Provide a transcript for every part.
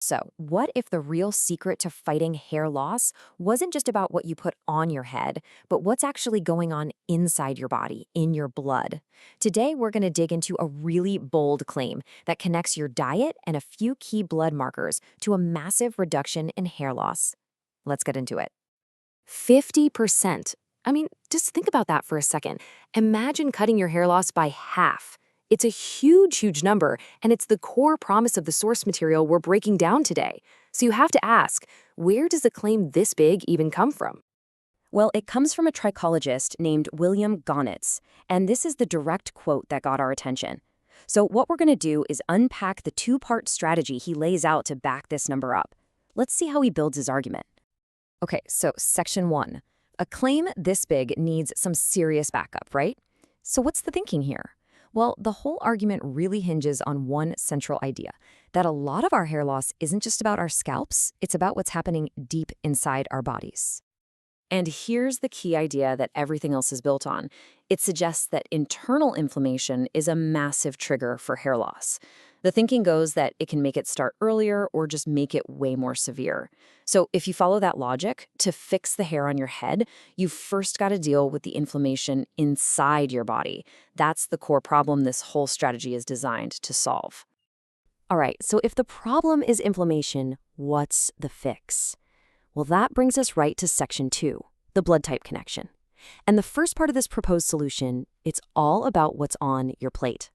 So, what if the real secret to fighting hair loss wasn't just about what you put on your head, but what's actually going on inside your body, in your blood? Today, we're going to dig into a really bold claim that connects your diet and a few key blood markers to a massive reduction in hair loss. Let's get into it. 50%. I mean, just think about that for a second. Imagine cutting your hair loss by half. It's a huge, huge number, and it's the core promise of the source material we're breaking down today. So you have to ask, where does a claim this big even come from? Well, it comes from a trichologist named William Gonitz, and this is the direct quote that got our attention. So what we're going to do is unpack the two-part strategy he lays out to back this number up. Let's see how he builds his argument. Okay, so section 1. A claim this big needs some serious backup, right? So what's the thinking here? Well, the whole argument really hinges on one central idea, that a lot of our hair loss isn't just about our scalps, it's about what's happening deep inside our bodies. And here's the key idea that everything else is built on. It suggests that internal inflammation is a massive trigger for hair loss. The thinking goes that it can make it start earlier or just make it way more severe. So if you follow that logic, to fix the hair on your head, you've first got to deal with the inflammation inside your body. That's the core problem this whole strategy is designed to solve. All right, so if the problem is inflammation, what's the fix? Well, that brings us right to section 2, the blood type connection. And the first part of this proposed solution, it's all about what's on your plate.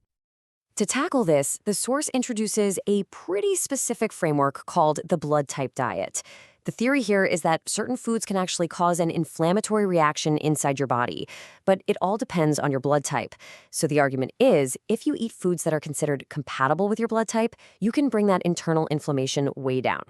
To tackle this, the source introduces a pretty specific framework called the blood type diet. The theory here is that certain foods can actually cause an inflammatory reaction inside your body, but it all depends on your blood type. So the argument is, if you eat foods that are considered compatible with your blood type, you can bring that internal inflammation way down.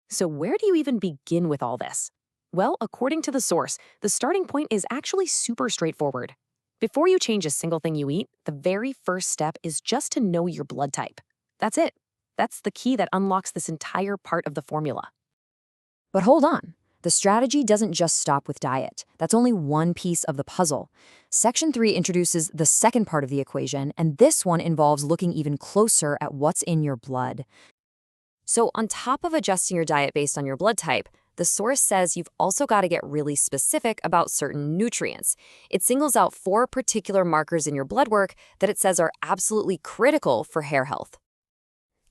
So where do you even begin with all this? Well, according to the source, the starting point is actually super straightforward. Before you change a single thing you eat, the very first step is just to know your blood type. That's it. That's the key that unlocks this entire part of the formula. But hold on. The strategy doesn't just stop with diet. That's only one piece of the puzzle. Section 3 introduces the second part of the equation, and this one involves looking even closer at what's in your blood. So on top of adjusting your diet based on your blood type, the source says you've also got to get really specific about certain nutrients. It singles out 4 particular markers in your blood work that it says are absolutely critical for hair health.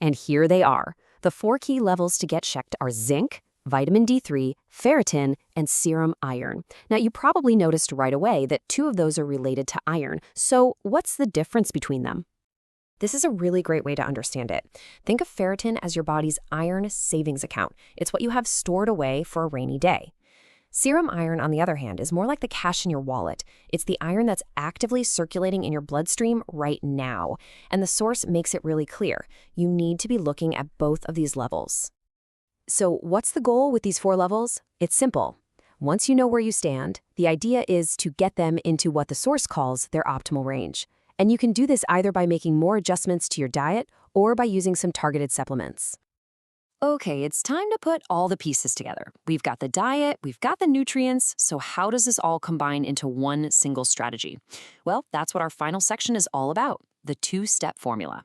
And here they are. The 4 key levels to get checked are zinc, vitamin D3, ferritin, and serum iron. Now, you probably noticed right away that 2 of those are related to iron. So what's the difference between them? This is a really great way to understand it. Think of ferritin as your body's iron savings account. It's what you have stored away for a rainy day. Serum iron, on the other hand, is more like the cash in your wallet. It's the iron that's actively circulating in your bloodstream right now. And the source makes it really clear. You need to be looking at both of these levels. So what's the goal with these 4 levels? It's simple. Once you know where you stand, the idea is to get them into what the source calls their optimal range. And you can do this either by making more adjustments to your diet or by using some targeted supplements. Okay, it's time to put all the pieces together. We've got the diet, we've got the nutrients, so how does this all combine into one single strategy? Well, that's what our final section is all about, the 2-step formula.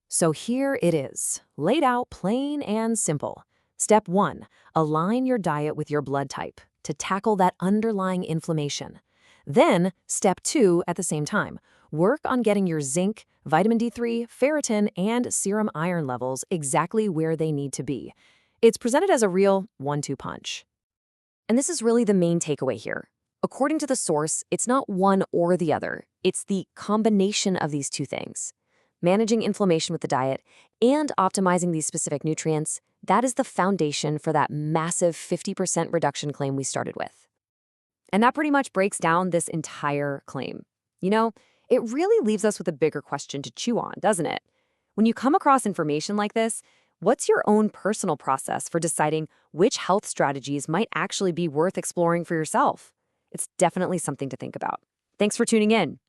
So here it is, laid out plain and simple. Step 1, align your diet with your blood type to tackle that underlying inflammation. Then, step 2 at the same time, work on getting your zinc, vitamin D3, ferritin, and serum iron levels exactly where they need to be. It's presented as a real 1-2 punch. And this is really the main takeaway here. According to the source, it's not one or the other. It's the combination of these 2 things. Managing inflammation with the diet and optimizing these specific nutrients, that is the foundation for that massive 50% reduction claim we started with. And that pretty much breaks down this entire claim. You know, it really leaves us with a bigger question to chew on, doesn't it? When you come across information like this, what's your own personal process for deciding which health strategies might actually be worth exploring for yourself? It's definitely something to think about. Thanks for tuning in.